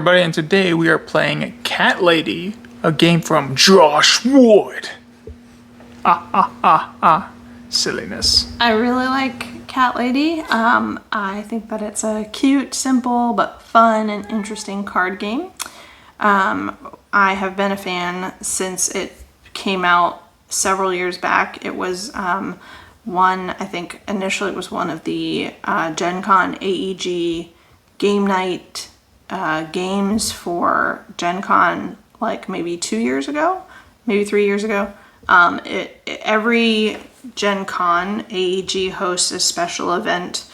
everybody, and today we are playing Cat Lady, a game from Josh Wood. Silliness. I really like Cat Lady. I think that it's a cute, simple, but fun and interesting card game. I have been a fan since it came out several years back. It was I think initially it was one of the Gen Con AEG game night games for Gen Con, like maybe 2 years ago, maybe 3 years ago. Every Gen Con, AEG hosts a special event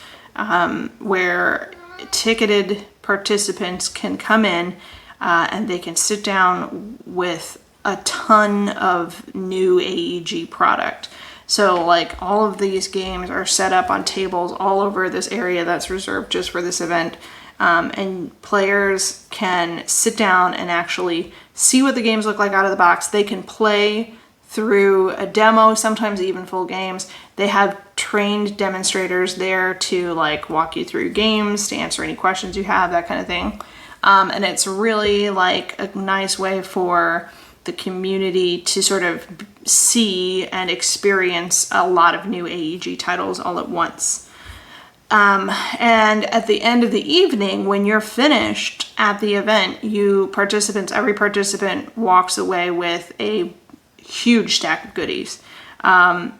where ticketed participants can come in and they can sit down with a ton of new AEG product. So like all of these games are set up on tables all over this area that's reserved just for this event. And players can sit down and actually see what the games look like out of the box. They can play through a demo, sometimes even full games. They have trained demonstrators there to like walk you through games, to answer any questions you have, that kind of thing. And it's really like a nice way for the community to sort of see and experience a lot of new AEG titles all at once. And at the end of the evening, when you're finished at the event, every participant walks away with a huge stack of goodies.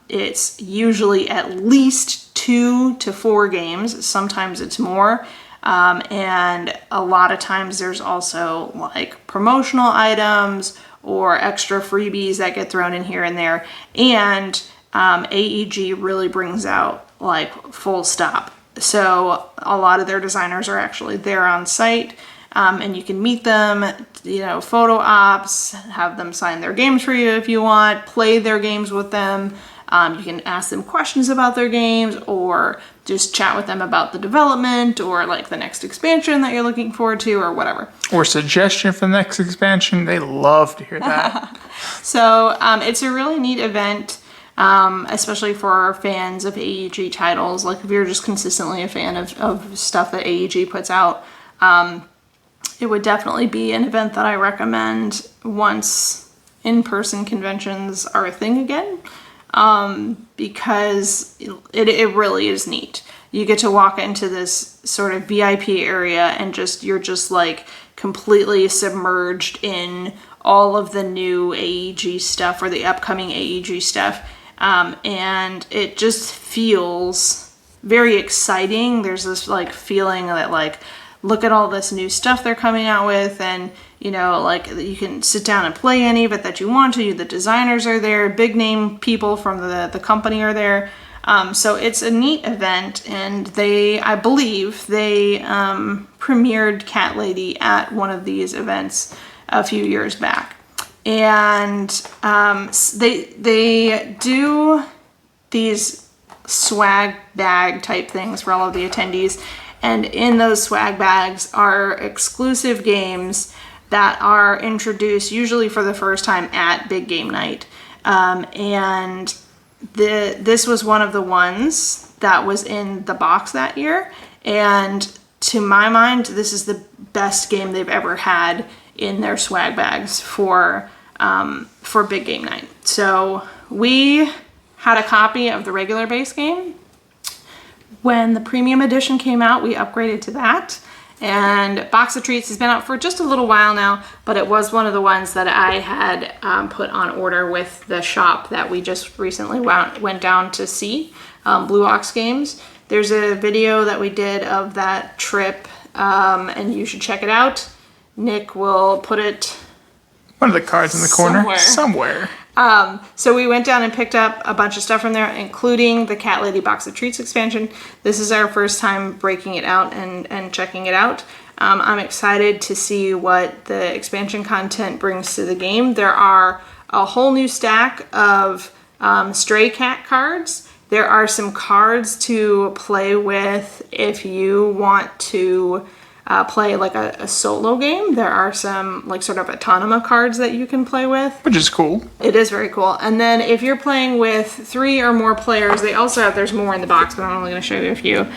It's usually at least 2 to 4 games. Sometimes it's more. And a lot of times there's also like promotional items or extra freebies that get thrown in here and there. And AEG really brings out like full stop. So a lot of their designers are actually there on site, and you can meet them, photo ops, have them sign their games for you if you want, play their games with them. You can ask them questions about their games or just chat with them about the development or like the next expansion that you're looking forward to or whatever. Or suggestion for the next expansion. They love to hear that. So it's a really neat event. Especially for fans of AEG titles. Like if you're just consistently a fan of stuff that AEG puts out, it would definitely be an event that I recommend once in-person conventions are a thing again, because it really is neat. You get to walk into this sort of VIP area and you're just like completely submerged in all of the new AEG stuff or the upcoming AEG stuff. And it just feels very exciting. There's this like feeling that like, look at all this new stuff they're coming out with, and like you can sit down and play any of it that you want to. The designers are there, big name people from the company are there. So it's a neat event, and I believe they premiered Cat Lady at one of these events a few years back. And they do these swag bag type things for all of the attendees. And in those swag bags are exclusive games that are introduced usually for the first time at Big Game Night. And this was one of the ones that was in the box that year. And to my mind, this is the best game they've ever had in their swag bags for Big Game Night. So we had a copy of the regular base game. When the premium edition came out, we upgraded to that. And Box of Treats has been out for just a little while now, but it was one of the ones that I had put on order with the shop that we just recently went down to see, Blue Ox Games. There's a video that we did of that trip, and you should check it out. Nick will put it one of the cards in the corner somewhere. So we went down and picked up a bunch of stuff from there, including the Cat Lady Box of Treats expansion. This is our first time breaking it out and checking it out. I'm excited to see what the expansion content brings to the game. There are a whole new stack of Stray Cat cards. There are some cards to play with if you want to play like a solo game. There are some like sort of autonoma cards that you can play with, which is cool. It is very cool. And then if you're playing with 3 or more players, they also have, there's more in the box, but I'm only going to show you a few.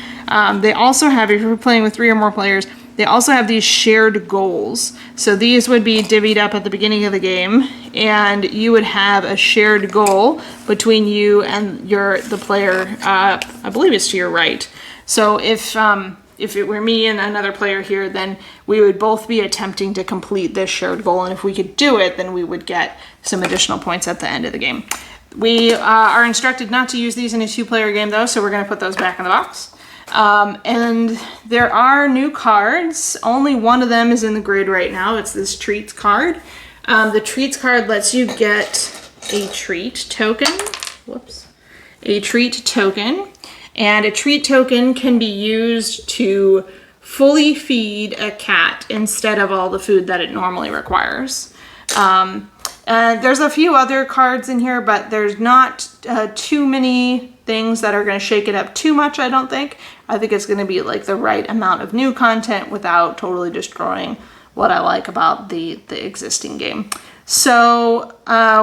They also have, if you're playing with 3 or more players, they also have these shared goals. So these would be divvied up at the beginning of the game, and you would have a shared goal between you and the player, I believe it's to your right. So if it were me and another player here, then we would both be attempting to complete this shared goal, and if we could do it, then we would get some additional points at the end of the game. We are instructed not to use these in a 2-player game though, so we're going to put those back in the box. And there are new cards. Only one of them is in the grid right now. It's this treats card. The treats card lets you get a treat token. Whoops. A treat token. And a treat token can be used to fully feed a cat instead of all the food that it normally requires. And there's a few other cards in here, but there's not too many things that are going to shake it up too much, I don't think. I think it's going to be like the right amount of new content without totally destroying what I like about the existing game. So,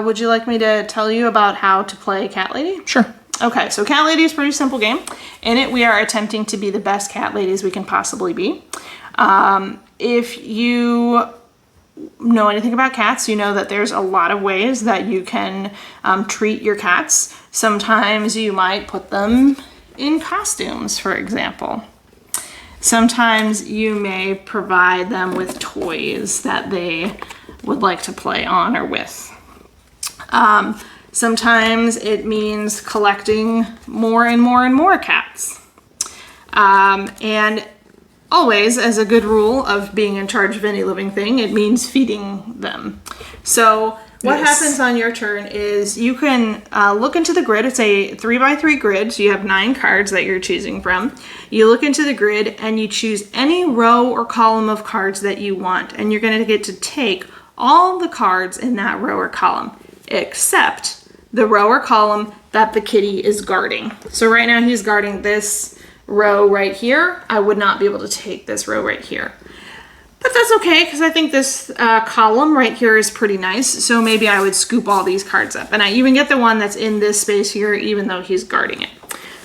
would you like me to tell you about how to play Cat Lady? Sure. Okay, so Cat Lady is a pretty simple game. In it, we are attempting to be the best cat ladies we can possibly be. If you know anything about cats, you know that there's a lot of ways that you can treat your cats. Sometimes you might put them in costumes, for example. Sometimes you may provide them with toys that they would like to play on or with. Sometimes it means collecting more and more and more cats. And always, as a good rule of being in charge of any living thing, it means feeding them. So what happens on your turn is you can look into the grid. It's a 3x3 grid, so you have 9 cards that you're choosing from. You look into the grid and you choose any row or column of cards that you want, and you're going to get to take all the cards in that row or column, except the row or column that the kitty is guarding. So right now he's guarding this row right here. I would not be able to take this row right here. But that's okay, because I think this column right here is pretty nice. So maybe I would scoop all these cards up. And I even get the one that's in this space here, even though he's guarding it.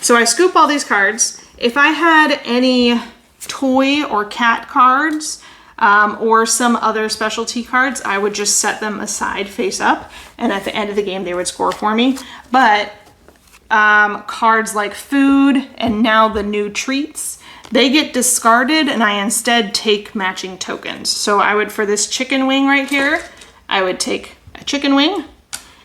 So I scoop all these cards. If I had any toy or cat cards, or some other specialty cards, I would just set them aside face up, and at the end of the game they would score for me. But cards like food and now the new treats, they get discarded, and I instead take matching tokens. So I would, for this chicken wing right here, I would take a chicken wing,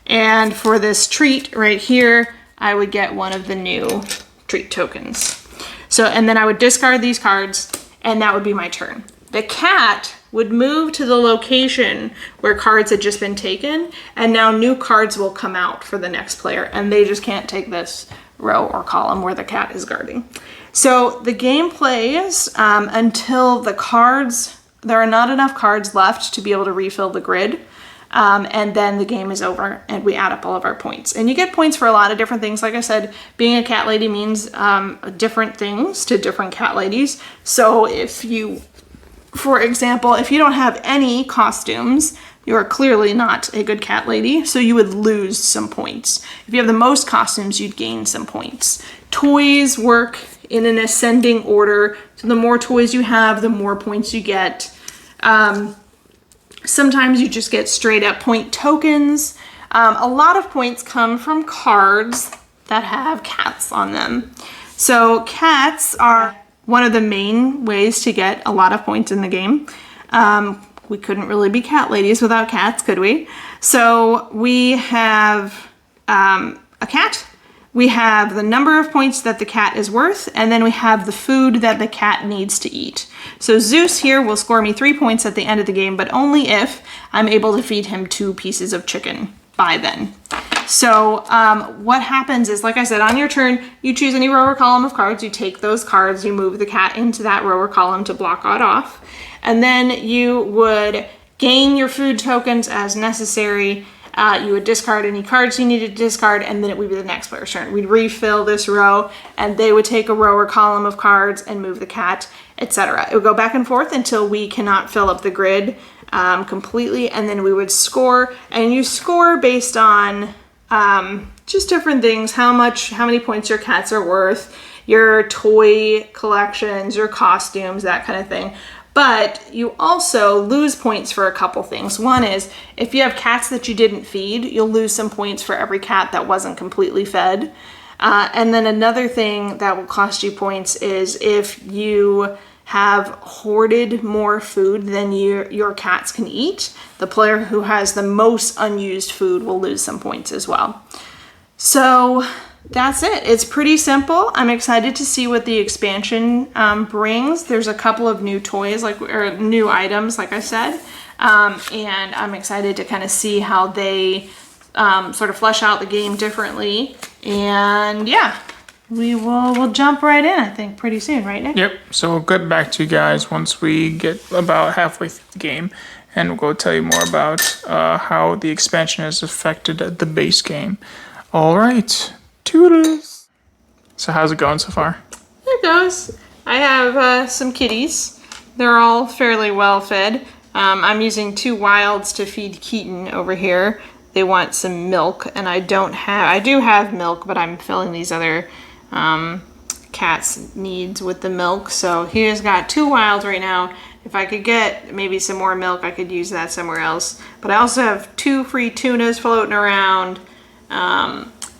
and for this treat right here, I would get one of the new treat tokens. So, and then I would discard these cards, and that would be my turn. The cat would move to the location where cards had just been taken, and now new cards will come out for the next player, and they just can't take this row or column where the cat is guarding. So the game plays until there are not enough cards left to be able to refill the grid, and then the game is over and we add up all of our points. And you get points for a lot of different things. Like I said, being a cat lady means different things to different cat ladies. So if you, for example, if you don't have any costumes, you are clearly not a good cat lady, so you would lose some points. If you have the most costumes, you'd gain some points. Toys work in an ascending order, so the more toys you have, the more points you get. Sometimes you just get straight up point tokens. A lot of points come from cards that have cats on them. So cats are one of the main ways to get a lot of points in the game. We couldn't really be cat ladies without cats, could we? So we have a cat, we have the number of points that the cat is worth, and then we have the food that the cat needs to eat. So Zeus here will score me 3 points at the end of the game, but only if I'm able to feed him 2 pieces of chicken by then. So what happens is, like I said, on your turn, you choose any row or column of cards, you take those cards, you move the cat into that row or column to block it off, and then you would gain your food tokens as necessary. You would discard any cards you needed to discard, and then it would be the next player's turn. We'd refill this row, and they would take a row or column of cards and move the cat, etc. It would go back and forth until we cannot fill up the grid completely, and then we would score. And you score based on just different things: how many points your cats are worth, your toy collections, your costumes, that kind of thing. But you also lose points for a couple things. One is if you have cats that you didn't feed, you'll lose some points for every cat that wasn't completely fed. And then another thing that will cost you points is if you have hoarded more food than your cats can eat, the player who has the most unused food will lose some points as well. So that's it. It's pretty simple. I'm excited to see what the expansion brings. There's a couple of new toys, or new items, like I said. And I'm excited to kind of see how they sort of flesh out the game differently. And yeah, we'll jump right in, I think, pretty soon, right, Nick? Yep. So we'll get back to you guys once we get about halfway through the game, and we'll go tell you more about how the expansion has affected the base game. All right. Toodles. So how's it going so far? It goes. I have some kitties. They're all fairly well fed. I'm using 2 wilds to feed Keaton over here. They want some milk, and I do have milk, but I'm filling these other cat's needs with the milk. So he has got 2 wilds right now. If I could get maybe some more milk, I could use that somewhere else. But I also have 2 free tunas floating around.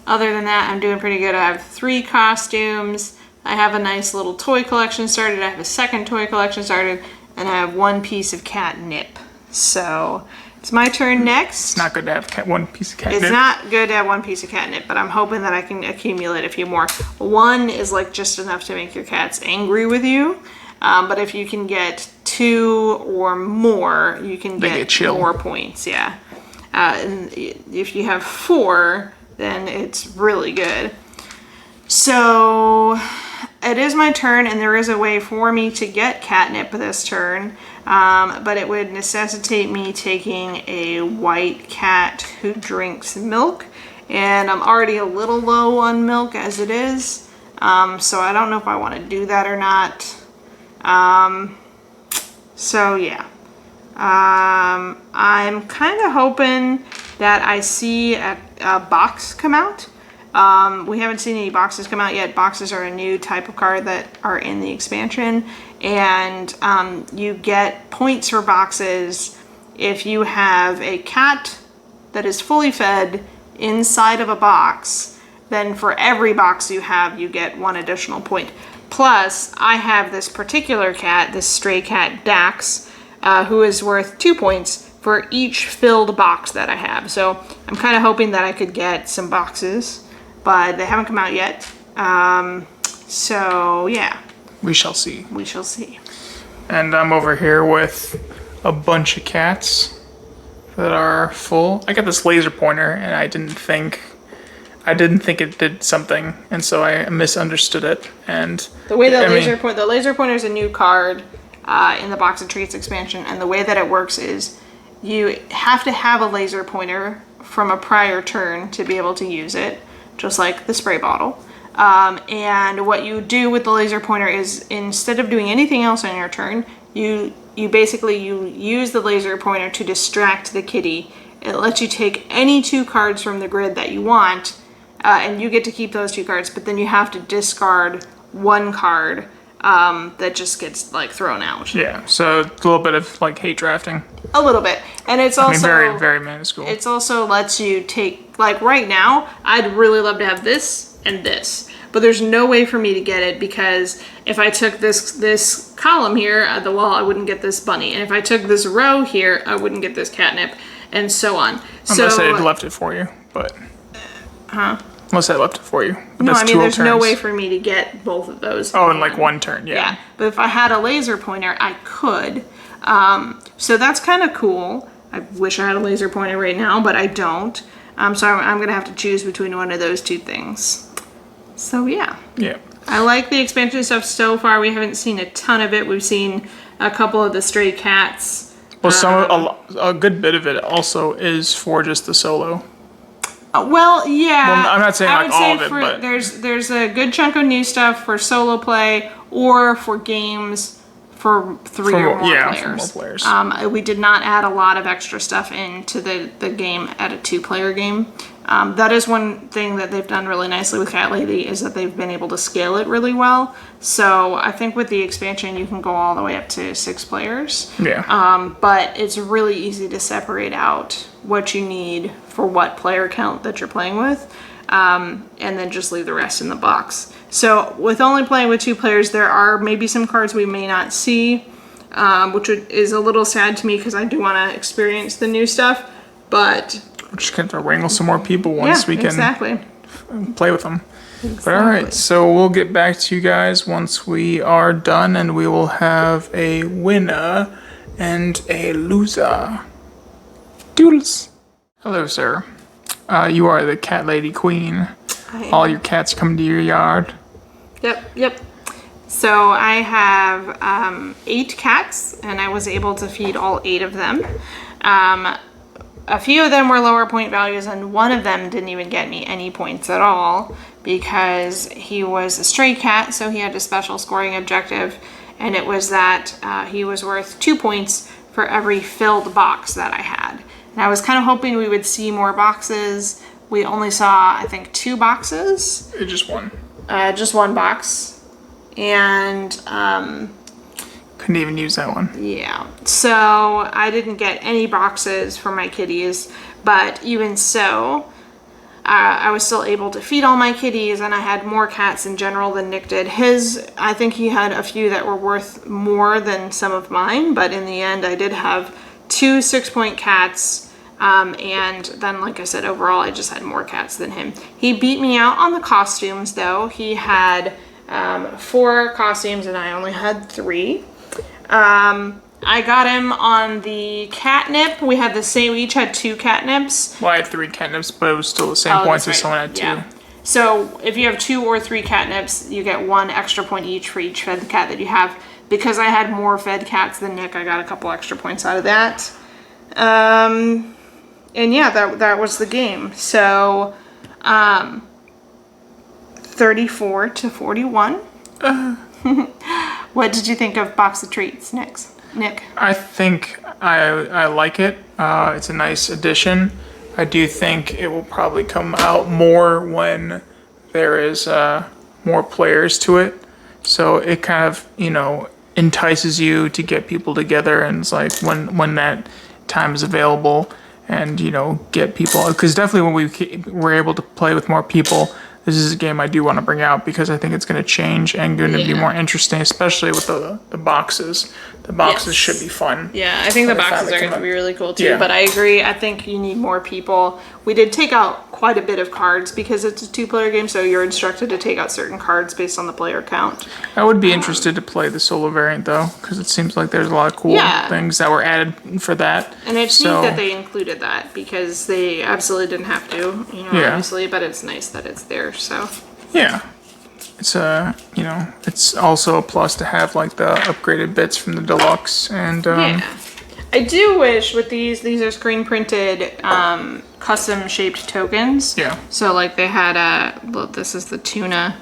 Other than that, I'm doing pretty good. I have 3 costumes. I have a nice little toy collection started. I have a second toy collection started, and I have 1 piece of catnip. So it's my turn next. It's not good to have one piece of catnip. It's not good to have 1 piece of catnip, but I'm hoping that I can accumulate a few more. 1 is like just enough to make your cats angry with you. But if you can get 2 or more, you can get more points. Yeah. And if you have 4, then it's really good. So it is my turn, and there is a way for me to get catnip this turn, but it would necessitate me taking a white cat who drinks milk, and I'm already a little low on milk as it is, so I don't know if I want to do that or not. So yeah. I'm kind of hoping that I see a box come out. We haven't seen any boxes come out yet. Boxes are a new type of card that are in the expansion, and you get points for boxes if you have a cat that is fully fed inside of a box. Then for every box you have, you get 1 additional point. Plus, I have this particular cat, this stray cat Dax, who is worth 2 points for each filled box that I have. So I'm kind of hoping that I could get some boxes, but they haven't come out yet. So yeah. We shall see. We shall see. And I'm over here with a bunch of cats that are full. I got this laser pointer, and I didn't think it did something, and so I misunderstood it. And the way the laser pointer is a new card in the Box of Treats expansion, and the way that it works is you have to have a laser pointer from a prior turn to be able to use it, just like the spray bottle. And what you do with the laser pointer is, instead of doing anything else on your turn, you basically use the laser pointer to distract the kitty. It lets you take any 2 cards from the grid that you want, and you get to keep those 2 cards, but then you have to discard 1 card that just gets like thrown out. Yeah, so a little bit of like hate drafting. A little bit. And it's also very, very minuscule. It's also lets you take, like right now, I'd really love to have this and this, but there's no way for me to get it, because if I took this column here at the wall, I wouldn't get this bunny. And if I took this row here, I wouldn't get this catnip, and so on. Unless I had left it for you, but... Unless I left it for you. But no, I mean, there's no way for me to get both of those. Oh, in like 1 turn, yeah. Yeah, but if I had a laser pointer, I could. So that's kind of cool. I wish I had a laser pointer right now, but I don't. So I'm going to have to choose between one of those 2 things. So yeah. Yeah. I like the expansion stuff so far. We haven't seen a ton of it. We've seen a couple of the stray cats. Well, a good bit of it also is for just the solo. Well, yeah. Well, I'm not saying like all of it, but there's a good chunk of new stuff for solo play or for games for 3 or more players. For more players. We did not add a lot of extra stuff into the game at a 2-player game. That is one thing that they've done really nicely with Cat Lady, is that they've been able to scale it really well. So I think with the expansion, you can go all the way up to 6 players. Yeah. But it's really easy to separate out what you need for what player count that you're playing with, and then just leave the rest in the box. So with only playing with 2 players, there are maybe some cards we may not see, which is a little sad to me because I do want to experience the new stuff. But We're just going to wrangle some more people once we can exactly. play with them. But all right, so we'll get back to you guys once we are done, and we will have a winner and a loser. Doodles. Hello, sir. You are the Cat Lady Queen. All your cats come to your yard. Yep. So I have 8 cats, and I was able to feed all 8 of them. A few of them were lower point values, and one of them didn't even get me any points at all because he was a stray cat, so he had a special scoring objective, and it was that he was worth 2 points for every filled box that I had. And I was kind of hoping we would see more boxes. We only saw, I think, 2 boxes. Just one. Just 1 box. And couldn't even use that one. yeah, so I didn't get any boxes for my kitties, but even so, I was still able to feed all my kitties, and I had more cats in general than Nick did. I think he had a few that were worth more than some of mine, but in the end I did have 2 6-point cats, and then, like I said, overall I just had more cats than him. He beat me out on the costumes, though. He had 4 costumes and I only had 3. I got him on the catnip. We each had 2 catnips. Well, I had 3 catnips, but it was still the same points as someone had 2. Yeah. So if you have 2 or 3 catnips, you get 1 extra point each for each fed cat that you have. Because I had more fed cats than Nick, I got a couple extra points out of that. And yeah, that was the game. So, 34-41. What did you think of Box of Treats, Nick? I think I like it. It's a nice addition. I do think it will probably come out more when there is more players to it. So it kind of, entices you to get people together, and it's like when that time is available, and get people, because definitely when we were able to play with more people, this is a game I do want to bring out because I think it's going to change and going to be more interesting, especially with the boxes. The boxes should be fun. Yeah, I think the boxes are going to be really cool too. Yeah. But I agree. I think you need more people. We did take out quite a bit of cards because it's a 2-player game, so you're instructed to take out certain cards based on the player count. I would be interested to play the solo variant though, because it seems like there's a lot of cool things that were added for that. And it's neat that they included that because they absolutely didn't have to, obviously, but it's nice that it's there. So yeah. It's it's also a plus to have like the upgraded bits from the deluxe, and I do wish with these are screen printed custom shaped tokens. Yeah. So like they had look, this is the tuna,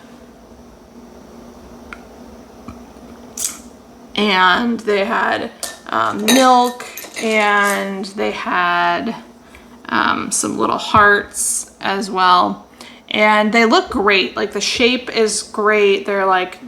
and they had milk, and they had some little hearts as well. And they look great. Like the shape is great. They're like,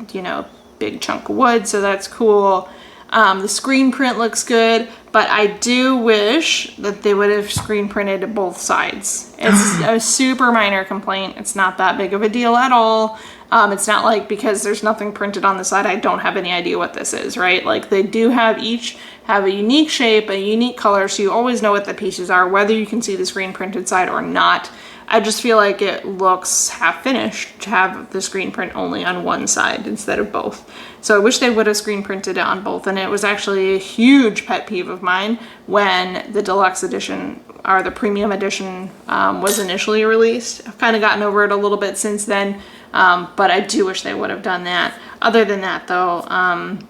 big chunk of wood, so that's cool. The screen print looks good, but I do wish that they would have screen printed both sides. It's a super minor complaint. It's not that big of a deal at all. It's not like because there's nothing printed on the side, I don't have any idea what this is, right? Like they do each have a unique shape, a unique color, so you always know what the pieces are, whether you can see the screen printed side or not. I just feel like it looks half finished to have the screen print only on one side instead of both. So I wish they would have screen printed it on both, and it was actually a huge pet peeve of mine when the deluxe edition or the premium edition was initially released. I've kind of gotten over it a little bit since then, but I do wish they would have done that. Other than that though, and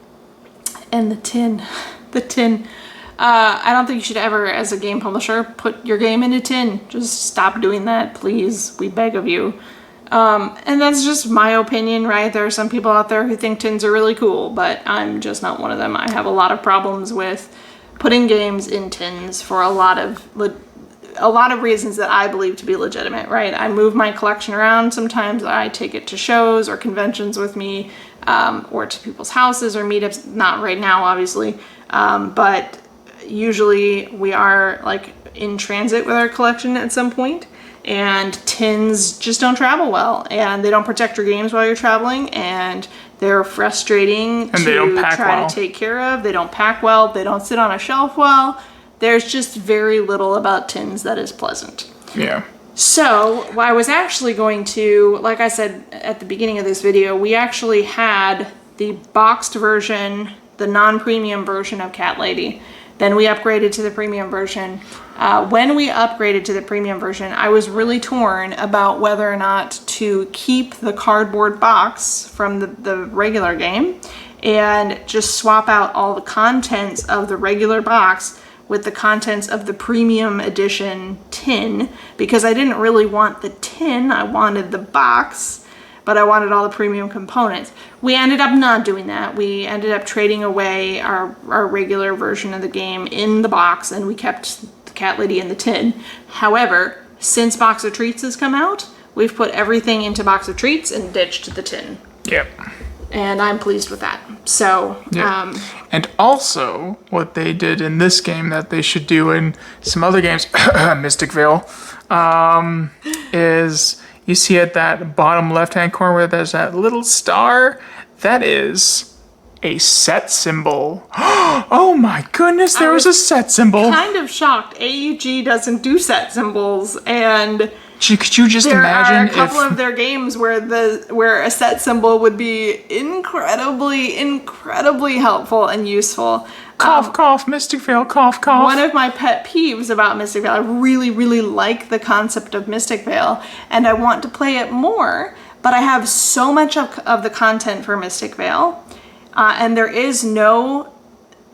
the tin. I don't think you should ever, as a game publisher, put your game in a tin. Just stop doing that, please. We beg of you. And that's just my opinion, right? There are some people out there who think tins are really cool, but I'm just not one of them. I have a lot of problems with putting games in tins for a lot of a lot of reasons that I believe to be legitimate, right? I move my collection around sometimes. I take it to shows or conventions with me, or to people's houses or meetups. Not right now, obviously, but usually we are like in transit with our collection at some point, and tins just don't travel well, and they don't protect your games while you're traveling, and they're frustrating And they don't pack try well. to take care of. They don't pack well. They don't sit on a shelf well. There's just very little about tins that is pleasant. Yeah. So I was actually going to, like I said at the beginning of this video, we actually had the boxed version, the non-premium version of Cat Lady. Then we upgraded to the premium version. When we upgraded to the premium version, I was really torn about whether or not to keep the cardboard box from the regular game and just swap out all the contents of the regular box with the contents of the premium edition tin, because I didn't really want the tin, I wanted the box, but I wanted all the premium components. We ended up not doing that. We ended up trading away our regular version of the game in the box, and we kept the Cat Lady in the tin. However, since Box of Treats has come out, we've put everything into Box of Treats and ditched the tin. Yep. And I'm pleased with that. So, Yeah. And also, what they did in this game that they should do in some other games, Mystic Vale, is you see at that bottom left-hand corner where there's that little star, that is a set symbol. Oh my goodness, there was a set symbol. kind of shocked. AEG doesn't do set symbols, and Could you just there imagine are a couple if of their games where a set symbol would be incredibly helpful and useful. cough, cough, Mystic Vale, cough, cough. One of my pet peeves about Mystic Vale, I really like the concept of Mystic Vale, and I want to play it more, but I have so much of the content for Mystic Vale, and there is no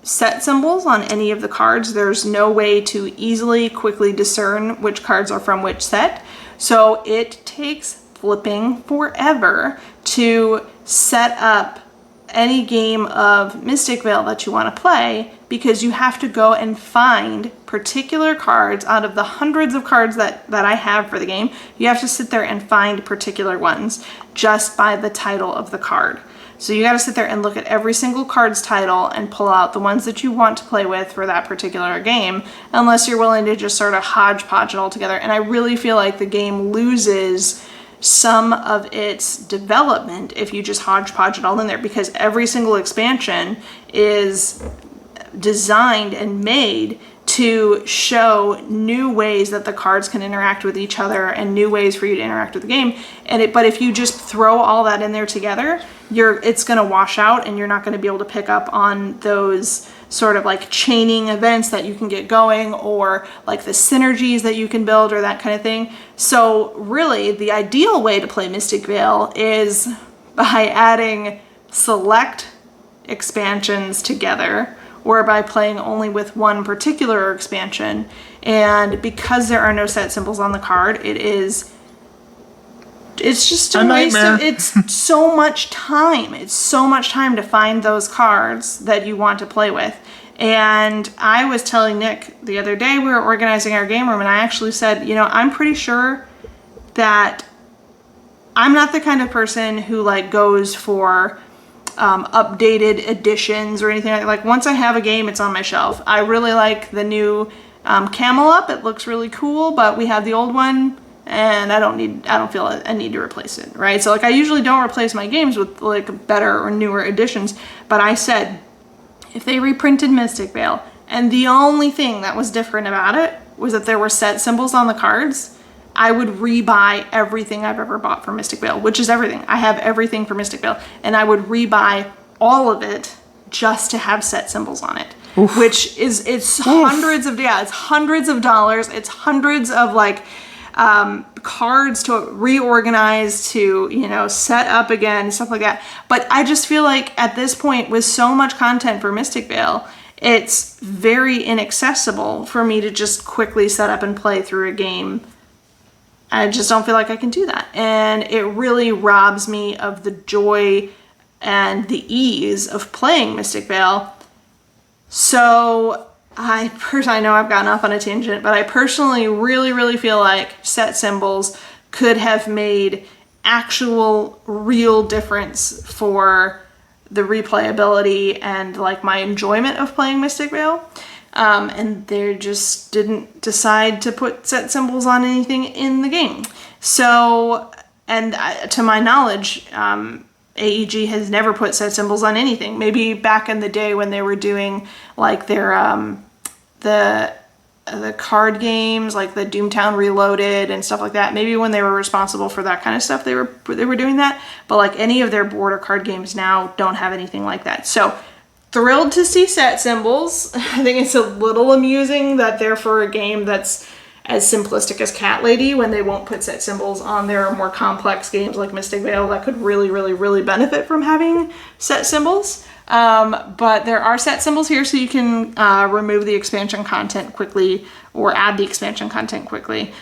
set symbols on any of the cards. There's no way to easily, quickly discern which cards are from which set. So it takes flipping forever to set up any game of Mystic Vale that you want to play, because you have to go and find particular cards out of the hundreds of cards that I have for the game. You have to sit there and find particular ones just by the title of the card. So you got to sit there and look at every single card's title and pull out the ones that you want to play with for that particular game, unless you're willing to just sort of hodgepodge it all together. And I really feel like the game loses some of its development if you just hodgepodge it all in there, because every single expansion is designed and made to show new ways that the cards can interact with each other and new ways for you to interact with the game. But if you just throw all that in there together, it's going to wash out, and you're not going to be able to pick up on those sort of like chaining events that you can get going, or like the synergies that you can build, or that kind of thing. So really, the ideal way to play Mystic Vale is by adding select expansions together, or by playing only with one particular expansion. And because there are no set symbols on the card, it's just a waste of, it's so much time. It's so much time to find those cards that you want to play with. And I was telling Nick the other day, we were organizing our game room, and I actually said, I'm pretty sure that I'm not the kind of person who like goes for updated editions or anything like once I have a game, it's on my shelf. I really like the new Camel Up. It looks really cool, but we have the old one, and I don't feel a need to replace it, right? So like I usually don't replace my games with like better or newer editions, but I said if they reprinted Mystic Vale and the only thing that was different about it was that there were set symbols on the cards, I would rebuy everything I've ever bought for Mystic Vale, which is everything. I have everything for Mystic Vale, and I would rebuy all of it just to have set symbols on it. Oof. Which is, it's hundreds of dollars. It's hundreds of like cards to reorganize, to, set up again, stuff like that. But I just feel like at this point, with so much content for Mystic Vale, it's very inaccessible for me to just quickly set up and play through a game. I just don't feel like I can do that. And it really robs me of the joy and the ease of playing Mystic Vale. So I know I've gotten off on a tangent, but I personally really feel like set symbols could have made actual real difference for the replayability and like my enjoyment of playing Mystic Vale. And they just didn't decide to put set symbols on anything in the game. So, and to my knowledge, AEG has never put set symbols on anything. Maybe back in the day when they were doing like their the card games, like the Doomtown Reloaded and stuff like that. Maybe when they were responsible for that kind of stuff, they were doing that. But like any of their board or card games now don't have anything like that. So thrilled to see set symbols. I think it's a little amusing that they're for a game that's as simplistic as Cat Lady, when they won't put set symbols on their more complex games like Mystic Vale that could really benefit from having set symbols. But there are set symbols here, so you can remove the expansion content quickly or add the expansion content quickly.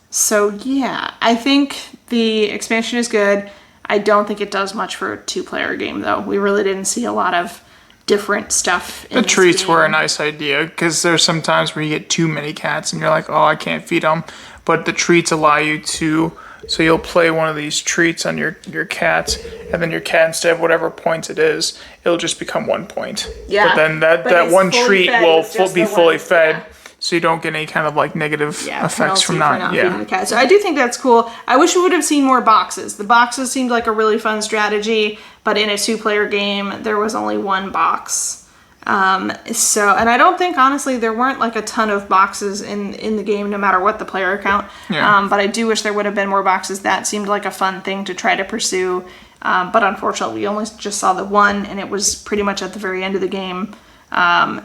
So yeah, I think the expansion is good. I don't think it does much for a 2-player game, though. We really didn't see a lot of different stuff in The this treats game. were a nice idea, because there's some times where you get too many cats and you're like, oh, I can't feed them. But the treats allow you to, so you'll play one of these treats on your cat, and then your cat, instead of whatever point it is, it'll just become 1 point. Yeah, But then but that it's one fully treat fed will with just be the fully one, fed, yeah. so you don't get any kind of like negative effects from not. feeding the cat. So I do think that's cool. I wish we would have seen more boxes. The boxes seemed like a really fun strategy, but in a 2-player game, there was only 1 box. And I don't think, honestly, there weren't like a ton of boxes in the game, no matter what the player count. Yeah. But I do wish there would have been more boxes. That seemed like a fun thing to try to pursue. But unfortunately, we only just saw the 1, and it was pretty much at the very end of the game.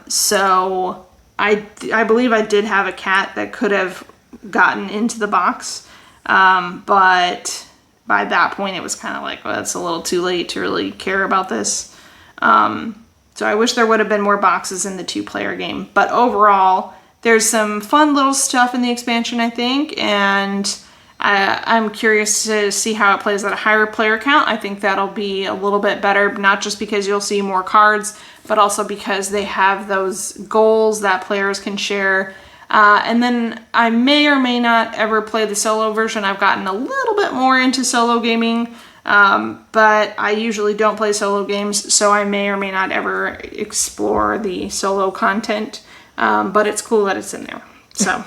So I believe I did have a cat that could have gotten into the box. But by that point, it was kind of like, well, it's a little too late to really care about this. So I wish there would have been more boxes in the 2-player game. But overall, there's some fun little stuff in the expansion, I think, and I'm curious to see how it plays at a higher player count. I think that'll be a little bit better, not just because you'll see more cards, but also because they have those goals that players can share. And then I may or may not ever play the solo version. I've gotten a little bit more into solo gaming. But I usually don't play solo games, so I may or may not ever explore the solo content. But it's cool that it's in there. So,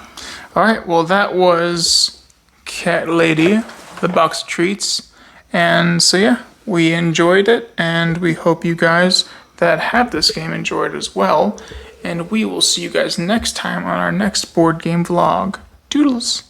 All right, well, that was Cat Lady, the box of treats. And so, yeah, we enjoyed it, and we hope you guys that have this game enjoyed as well. And we will see you guys next time on our next board game vlog. Doodles!